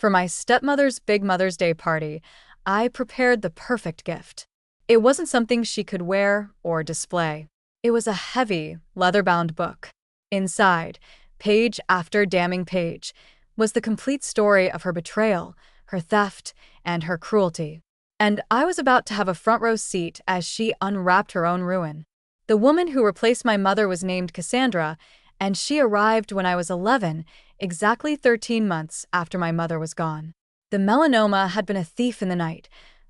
For my stepmother's big Mother's Day party, I prepared the perfect gift. It wasn't something she could wear or display. It was a heavy, leather-bound book. Inside, page after damning page, was the complete story of her betrayal, her theft, and her cruelty. And I was about to have a front-row seat as she unwrapped her own ruin. The woman who replaced my mother was named Cassandra, and she arrived when I was 11, exactly 13 months after my mother was gone. The melanoma had been a thief in the night.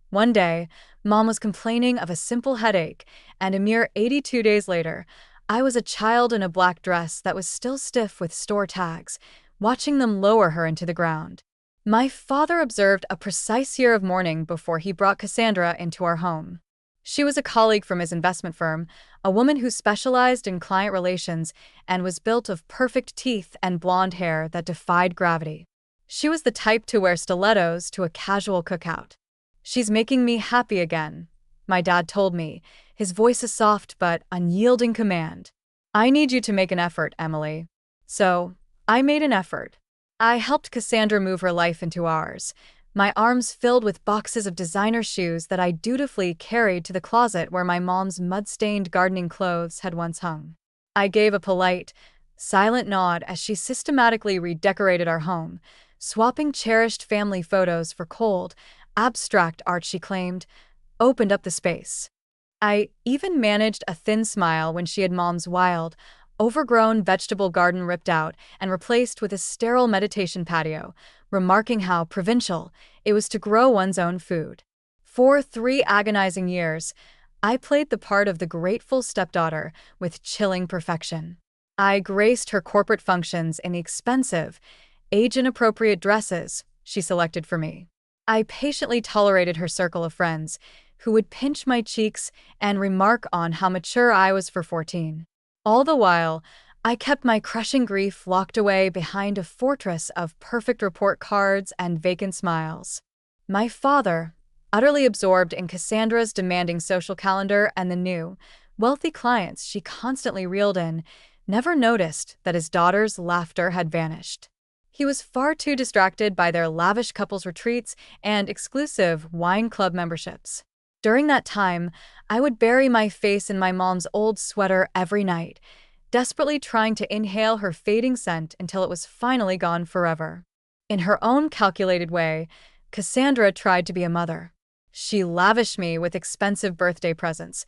One day, Mom was complaining of a simple headache, and a mere 82 days later, I was a child in a black dress that was still stiff with store tags, watching them lower her into the ground. My father observed a precise year of mourning before he brought Cassandra into our home. She was a colleague from his investment firm, a woman who specialized in client relations and was built of perfect teeth and blonde hair that defied gravity. She was the type to wear stilettos to a casual cookout. "She's making me happy again," my dad told me, his voice a soft but unyielding command. "I need you to make an effort, Emily." So, I made an effort. I helped Cassandra move her life into ours, my arms filled with boxes of designer shoes that I dutifully carried to the closet where my mom's mud-stained gardening clothes had once hung. I gave a polite, silent nod as she systematically redecorated our home, swapping cherished family photos for cold, abstract art she claimed opened up the space. I even managed a thin smile when she had Mom's wild, overgrown vegetable garden ripped out and replaced with a sterile meditation patio, remarking how provincial it was to grow one's own food. For 3 agonizing years, I played the part of the grateful stepdaughter with chilling perfection. I graced her corporate functions in the expensive, age-inappropriate dresses she selected for me. I patiently tolerated her circle of friends, who would pinch my cheeks and remark on how mature I was for 14. All the while, I kept my crushing grief locked away behind a fortress of perfect report cards and vacant smiles. My father, utterly absorbed in Cassandra's demanding social calendar and the new, wealthy clients she constantly reeled in, never noticed that his daughter's laughter had vanished. He was far too distracted by their lavish couples retreats and exclusive wine club memberships. During that time, I would bury my face in my mom's old sweater every night, desperately trying to inhale her fading scent until it was finally gone forever. In her own calculated way, Cassandra tried to be a mother. She lavished me with expensive birthday presents,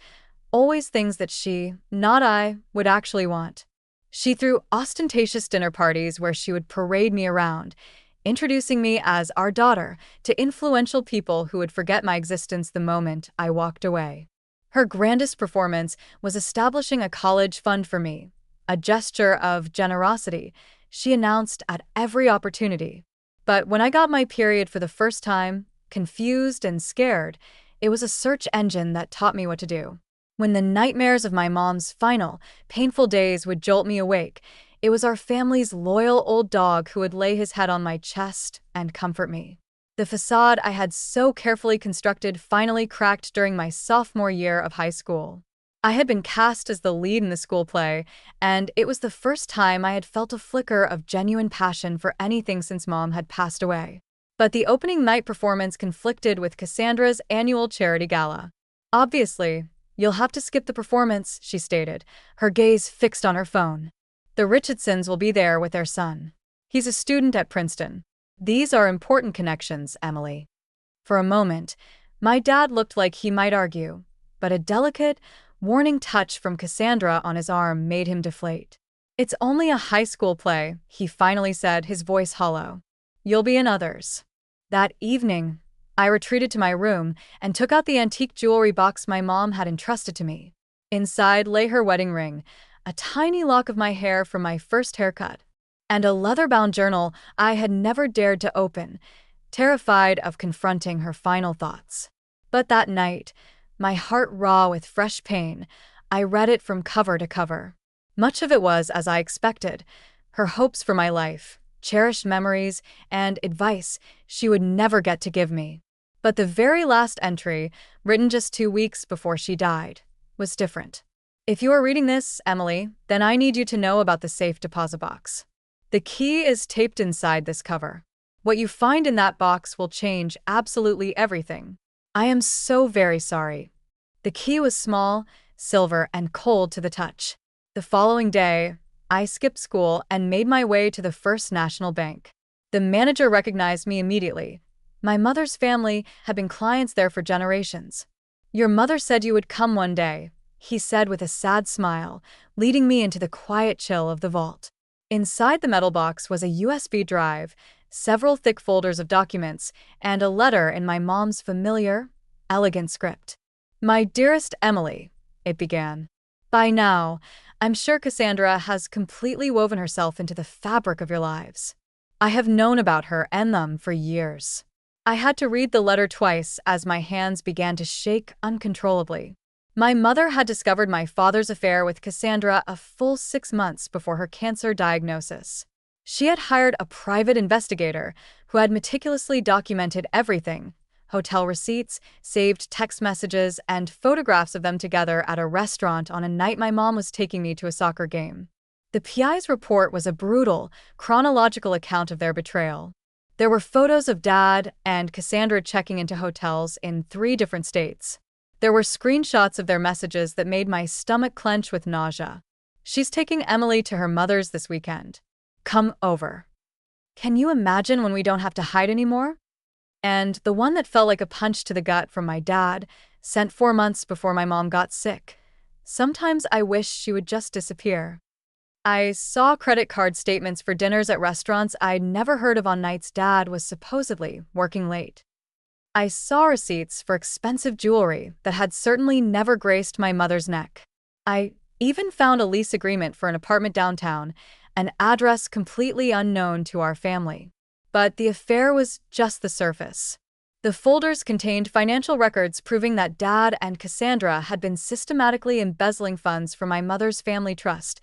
always things that she, not I, would actually want. She threw ostentatious dinner parties where she would parade me around, introducing me as our daughter to influential people who would forget my existence the moment I walked away. Her grandest performance was establishing a college fund for me, a gesture of generosity she announced at every opportunity. But when I got my period for the first time, confused and scared, it was a search engine that taught me what to do. When the nightmares of my mom's final, painful days would jolt me awake, it was our family's loyal old dog who would lay his head on my chest and comfort me. The facade I had so carefully constructed finally cracked during my sophomore year of high school. I had been cast as the lead in the school play, and it was the first time I had felt a flicker of genuine passion for anything since Mom had passed away. But the opening night performance conflicted with Cassandra's annual charity gala. "Obviously, you'll have to skip the performance," she stated, her gaze fixed on her phone. "The Richardsons will be there with their son. He's a student at Princeton. These are important connections, Emily." For a moment, my dad looked like he might argue, but a delicate, warning touch from Cassandra on his arm made him deflate. "It's only a high school play," he finally said, his voice hollow. "You'll be in others." That evening, I retreated to my room and took out the antique jewelry box my mom had entrusted to me. Inside lay her wedding ring, a tiny lock of my hair from my first haircut, and a leather-bound journal I had never dared to open, terrified of confronting her final thoughts. But that night, my heart raw with fresh pain, I read it from cover to cover. Much of it was as I expected, her hopes for my life, cherished memories, and advice she would never get to give me. But the very last entry, written just 2 weeks before she died, was different. "If you are reading this, Emily, then I need you to know about the safe deposit box. The key is taped inside this cover. What you find in that box will change absolutely everything. I am so very sorry. The key was small, silver, and cold to the touch. The following day, I skipped school and made my way to the First National Bank. The manager recognized me immediately. My mother's family had been clients there for generations. "Your mother said you would come one day," he said with a sad smile, leading me into the quiet chill of the vault. Inside the metal box was a USB drive, several thick folders of documents, and a letter in my mom's familiar, elegant script. "My dearest Emily," it began. "By now, I'm sure Cassandra has completely woven herself into the fabric of your lives. I have known about her and them for years." I had to read the letter twice as my hands began to shake uncontrollably. My mother had discovered my father's affair with Cassandra a full 6 months before her cancer diagnosis. She had hired a private investigator who had meticulously documented everything: hotel receipts, saved text messages, and photographs of them together at a restaurant on a night my mom was taking me to a soccer game. The PI's report was a brutal, chronological account of their betrayal. There were photos of Dad and Cassandra checking into hotels in 3 different states. There were screenshots of their messages that made my stomach clench with nausea. "She's taking Emily to her mother's this weekend. Come over. Can you imagine when we don't have to hide anymore?" And the one that felt like a punch to the gut from my dad, sent 4 months before my mom got sick. "Sometimes I wish she would just disappear." I saw credit card statements for dinners at restaurants I'd never heard of on nights Dad was supposedly working late. I saw receipts for expensive jewelry that had certainly never graced my mother's neck. I even found a lease agreement for an apartment downtown, an address completely unknown to our family. But the affair was just the surface. The folders contained financial records proving that Dad and Cassandra had been systematically embezzling funds from my mother's family trust,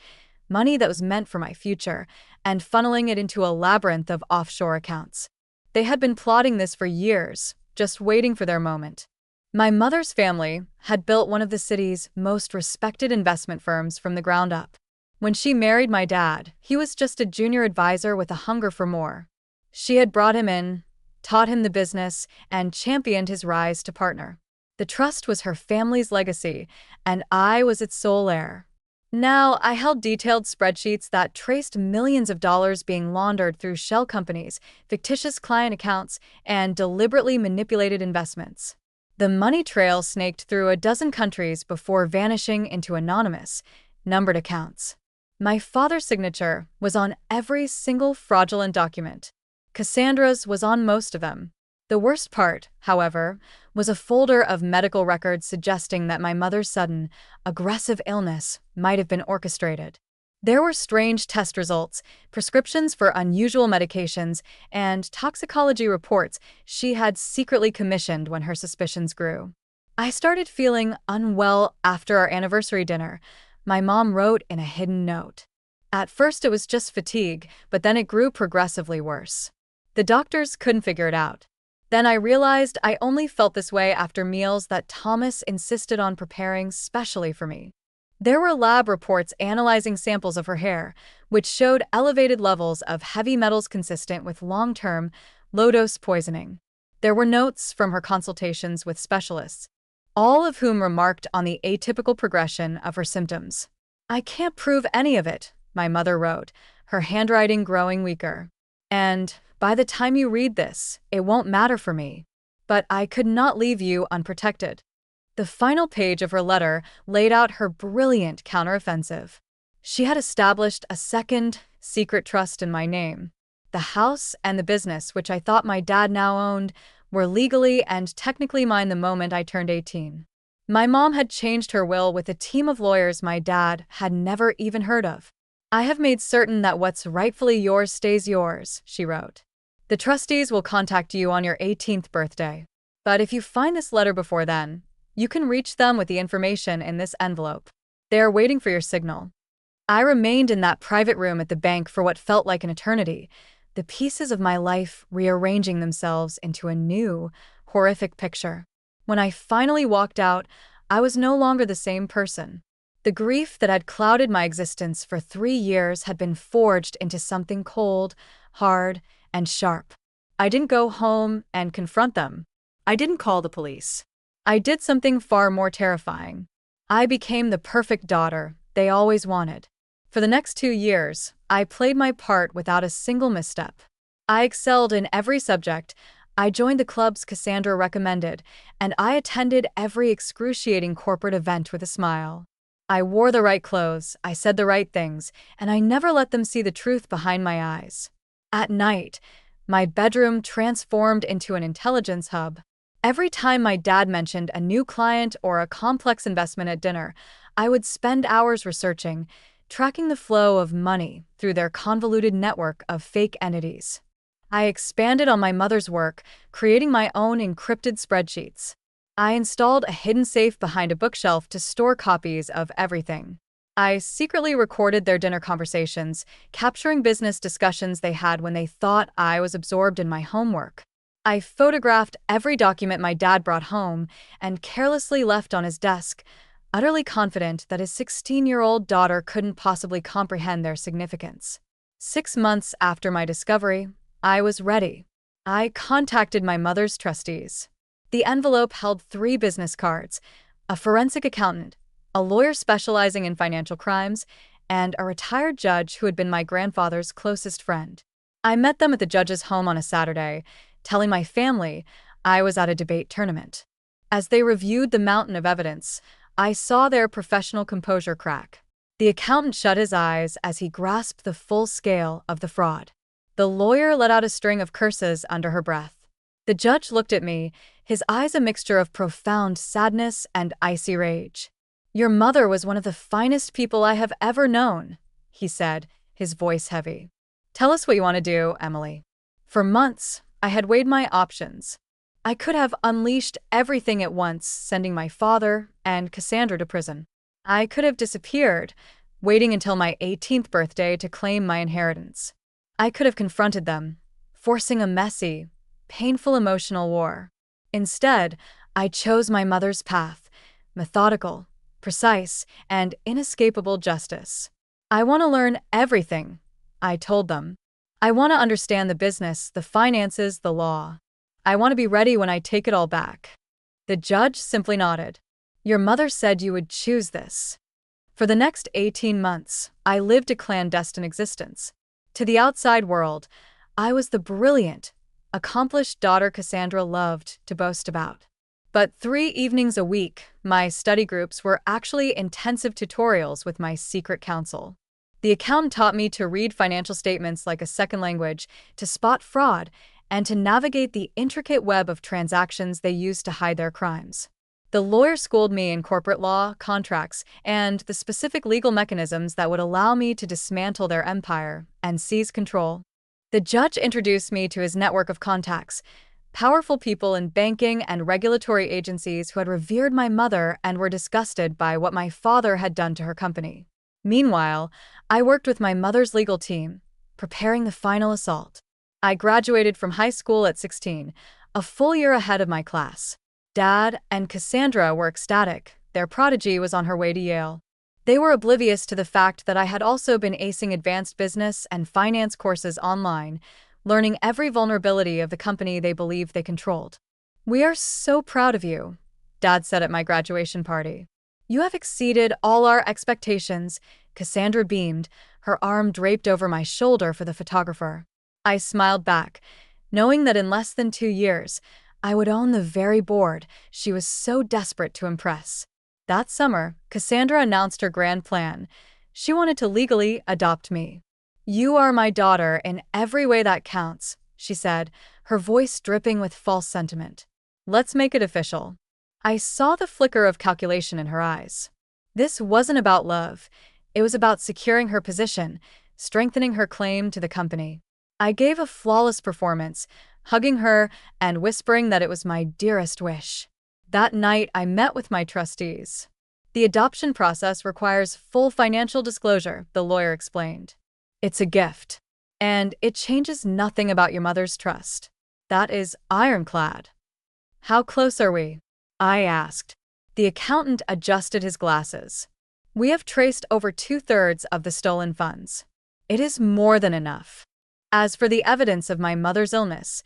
money that was meant for my future, and funneling it into a labyrinth of offshore accounts. They had been plotting this for years, just waiting for their moment. My mother's family had built one of the city's most respected investment firms from the ground up. When she married my dad, he was just a junior advisor with a hunger for more. She had brought him in, taught him the business, and championed his rise to partner. The trust was her family's legacy, and I was its sole heir. Now, I held detailed spreadsheets that traced millions of dollars being laundered through shell companies, fictitious client accounts, and deliberately manipulated investments. The money trail snaked through a dozen countries before vanishing into anonymous, numbered accounts. My father's signature was on every single fraudulent document. Cassandra's was on most of them. The worst part, however, was a folder of medical records suggesting that my mother's sudden, aggressive illness might have been orchestrated. There were strange test results, prescriptions for unusual medications, and toxicology reports she had secretly commissioned when her suspicions grew. "I started feeling unwell after our anniversary dinner," my mom wrote in a hidden note. "At first it was just fatigue, but then it grew progressively worse. The doctors couldn't figure it out. Then I realized I only felt this way after meals that Thomas insisted on preparing specially for me." There were lab reports analyzing samples of her hair, which showed elevated levels of heavy metals consistent with long-term, low-dose poisoning. There were notes from her consultations with specialists, all of whom remarked on the atypical progression of her symptoms. "I can't prove any of it," my mother wrote, her handwriting growing weaker. "And by the time you read this, it won't matter for me. But I could not leave you unprotected." The final page of her letter laid out her brilliant counteroffensive. She had established a second, secret trust in my name. The house and the business, which I thought my dad now owned, were legally and technically mine the moment I turned 18. My mom had changed her will with a team of lawyers my dad had never even heard of. "I have made certain that what's rightfully yours stays yours," she wrote. "The trustees will contact you on your 18th birthday. But if you find this letter before then, you can reach them with the information in this envelope. They are waiting for your signal." I remained in that private room at the bank for what felt like an eternity, the pieces of my life rearranging themselves into a new, horrific picture. When I finally walked out, I was no longer the same person. The grief that had clouded my existence for 3 years had been forged into something cold, hard, and sharp. I didn't go home and confront them. I didn't call the police. I did something far more terrifying. I became the perfect daughter they always wanted. For the next 2 years, I played my part without a single misstep. I excelled in every subject. I joined the clubs Cassandra recommended, and I attended every excruciating corporate event with a smile. I wore the right clothes, I said the right things, and I never let them see the truth behind my eyes. At night, my bedroom transformed into an intelligence hub. Every time my dad mentioned a new client or a complex investment at dinner, I would spend hours researching, tracking the flow of money through their convoluted network of fake entities. I expanded on my mother's work, creating my own encrypted spreadsheets. I installed a hidden safe behind a bookshelf to store copies of everything. I secretly recorded their dinner conversations, capturing business discussions they had when they thought I was absorbed in my homework. I photographed every document my dad brought home and carelessly left on his desk, utterly confident that his 16-year-old daughter couldn't possibly comprehend their significance. 6 months after my discovery, I was ready. I contacted my mother's trustees. The envelope held 3 business cards: a forensic accountant, a lawyer specializing in financial crimes, and a retired judge who had been my grandfather's closest friend. I met them at the judge's home on a Saturday, telling my family I was at a debate tournament. As they reviewed the mountain of evidence, I saw their professional composure crack. The accountant shut his eyes as he grasped the full scale of the fraud. The lawyer let out a string of curses under her breath. The judge looked at me, his eyes a mixture of profound sadness and icy rage. "Your mother was one of the finest people I have ever known," he said, his voice heavy. "Tell us what you want to do, Emily." For months, I had weighed my options. I could have unleashed everything at once, sending my father and Cassandra to prison. I could have disappeared, waiting until my 18th birthday to claim my inheritance. I could have confronted them, forcing a messy, painful emotional war. Instead, I chose my mother's path: methodical, precise, and inescapable justice. "I want to learn everything," I told them. "I want to understand the business, the finances, the law. I want to be ready when I take it all back." The judge simply nodded. "Your mother said you would choose this." For the next 18 months, I lived a clandestine existence. To the outside world, I was the brilliant, accomplished daughter Cassandra loved to boast about. But 3 evenings a week, my study groups were actually intensive tutorials with my secret counsel. The accountant taught me to read financial statements like a second language, to spot fraud, and to navigate the intricate web of transactions they used to hide their crimes. The lawyer schooled me in corporate law, contracts, and the specific legal mechanisms that would allow me to dismantle their empire and seize control. The judge introduced me to his network of contacts, powerful people in banking and regulatory agencies who had revered my mother and were disgusted by what my father had done to her company. Meanwhile, I worked with my mother's legal team, preparing the final assault. I graduated from high school at 16, a full year ahead of my class. Dad and Cassandra were ecstatic. Their prodigy was on her way to Yale. They were oblivious to the fact that I had also been acing advanced business and finance courses online, learning every vulnerability of the company they believed they controlled. "We are so proud of you," Dad said at my graduation party. "You have exceeded all our expectations." Cassandra beamed, her arm draped over my shoulder for the photographer. I smiled back, knowing that in less than 2 years, I would own the very board she was so desperate to impress. That summer, Cassandra announced her grand plan. She wanted to legally adopt me. "You are my daughter in every way that counts," she said, her voice dripping with false sentiment. "Let's make it official." I saw the flicker of calculation in her eyes. This wasn't about love. It was about securing her position, strengthening her claim to the company. I gave a flawless performance, hugging her and whispering that it was my dearest wish. That night, I met with my trustees. "The adoption process requires full financial disclosure," the lawyer explained. "It's a gift, and it changes nothing about your mother's trust. That is ironclad." "How close are we?" I asked. The accountant adjusted his glasses. "We have traced over 2/3 of the stolen funds. It is more than enough. As for the evidence of my mother's illness,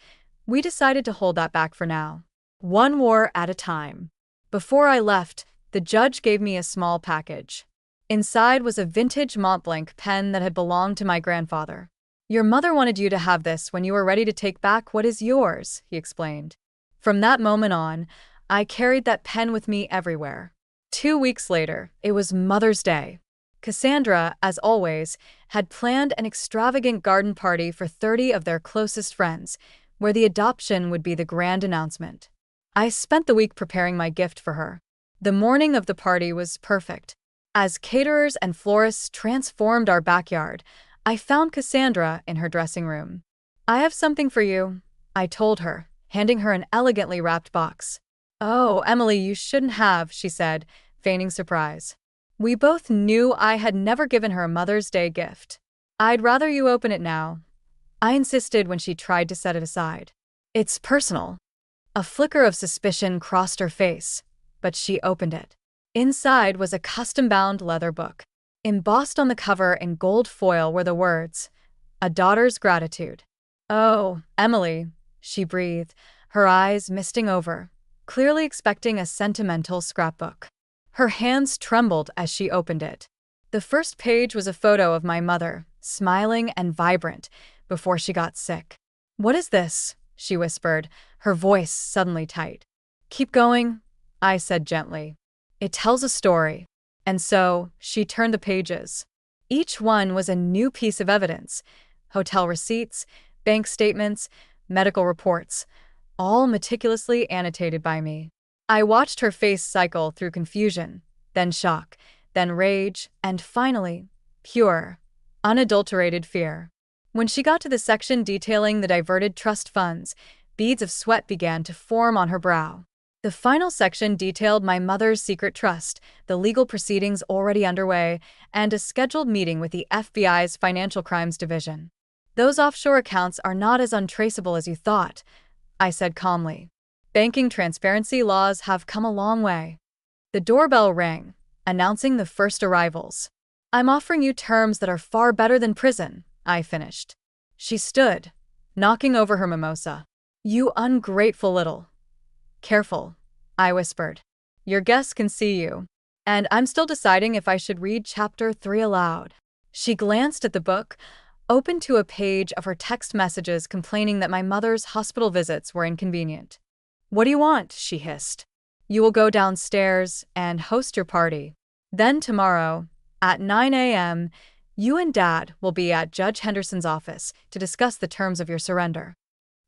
We decided to hold that back for now. One war at a time. Before I left, the judge gave me a small package. Inside was a vintage Montblanc pen that had belonged to my grandfather. "Your mother wanted you to have this when you were ready to take back what is yours," he explained. From that moment on, I carried that pen with me everywhere. 2 weeks later, it was Mother's Day. Cassandra, as always, had planned an extravagant garden party for 30 of their closest friends, where the adoption would be the grand announcement. I spent the week preparing my gift for her. The morning of the party was perfect. As caterers and florists transformed our backyard, I found Cassandra in her dressing room. "I have something for you," I told her, handing her an elegantly wrapped box. "Oh, Emily, you shouldn't have," she said, feigning surprise. We both knew I had never given her a Mother's Day gift. "I'd rather you open it now," I insisted when she tried to set it aside. "It's personal." A flicker of suspicion crossed her face, but she opened it. Inside was a custom-bound leather book. Embossed on the cover in gold foil were the words, "A Daughter's Gratitude." "Oh, Emily," she breathed, her eyes misting over, clearly expecting a sentimental scrapbook. Her hands trembled as she opened it. The first page was a photo of my mother, smiling and vibrant, before she got sick. "What is this?" she whispered, her voice suddenly tight. "Keep going," I said gently. "It tells a story." And so, she turned the pages. Each one was a new piece of evidence: hotel receipts, bank statements, medical reports, all meticulously annotated by me. I watched her face cycle through confusion, then shock, then rage, and finally, pure, unadulterated fear. When she got to the section detailing the diverted trust funds, beads of sweat began to form on her brow. The final section detailed my mother's secret trust, the legal proceedings already underway, and a scheduled meeting with the FBI's Financial Crimes Division. "Those offshore accounts are not as untraceable as you thought," I said calmly. "Banking transparency laws have come a long way." The doorbell rang, announcing the first arrivals. "I'm offering you terms that are far better than prison," I finished. She stood, knocking over her mimosa. "You ungrateful little..." "Careful," I whispered. "Your guests can see you. And I'm still deciding if I should read chapter 3 aloud." She glanced at the book, opened to a page of her text messages complaining that my mother's hospital visits were inconvenient. "What do you want?" she hissed. "You will go downstairs and host your party. Then tomorrow, at 9 a.m., you and Dad will be at Judge Henderson's office to discuss the terms of your surrender."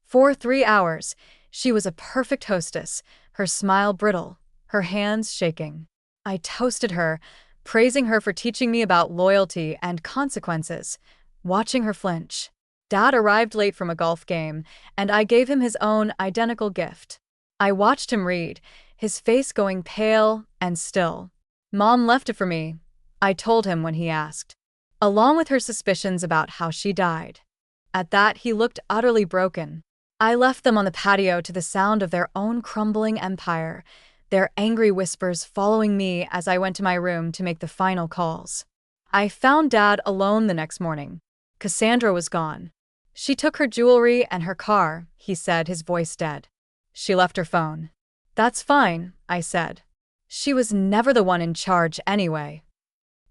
For 3 hours, she was a perfect hostess, her smile brittle, her hands shaking. I toasted her, praising her for teaching me about loyalty and consequences, watching her flinch. Dad arrived late from a golf game, and I gave him his own identical gift. I watched him read, his face going pale and still. "Mom left it for me," I told him when he asked, along with her suspicions about how she died. At that, he looked utterly broken. I left them on the patio to the sound of their own crumbling empire, their angry whispers following me as I went to my room to make the final calls. I found Dad alone the next morning. Cassandra was gone. "She took her jewelry and her car," he said, his voice dead. "She left her phone." "That's fine," I said. "She was never the one in charge anyway."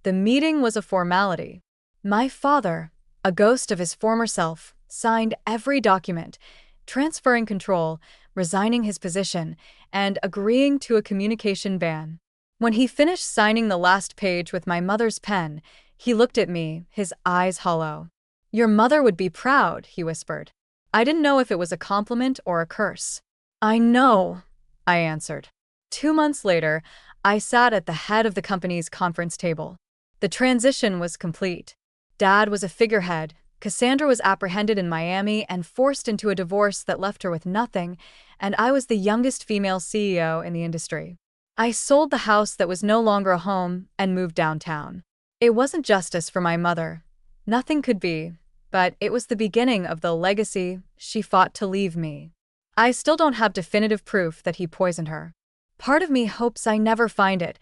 The meeting was a formality. My father, a ghost of his former self, signed every document, transferring control, resigning his position, and agreeing to a communication ban. When he finished signing the last page with my mother's pen, he looked at me, his eyes hollow. "Your mother would be proud," he whispered. I didn't know if it was a compliment or a curse. "I know," I answered. 2 months later, I sat at the head of the company's conference table. The transition was complete. Dad was a figurehead, Cassandra was apprehended in Miami and forced into a divorce that left her with nothing, and I was the youngest female CEO in the industry. I sold the house that was no longer a home and moved downtown. It wasn't justice for my mother. Nothing could be, but it was the beginning of the legacy she fought to leave me. I still don't have definitive proof that he poisoned her. Part of me hopes I never find it,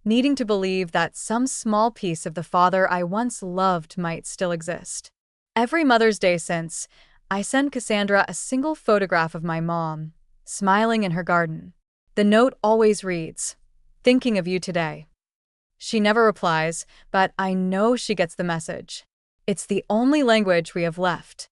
needing to believe that some small piece of the father I once loved might still exist. Every Mother's Day since, I send Cassandra a single photograph of my mom, smiling in her garden. The note always reads, "Thinking of you today." She never replies, but I know she gets the message. It's the only language we have left.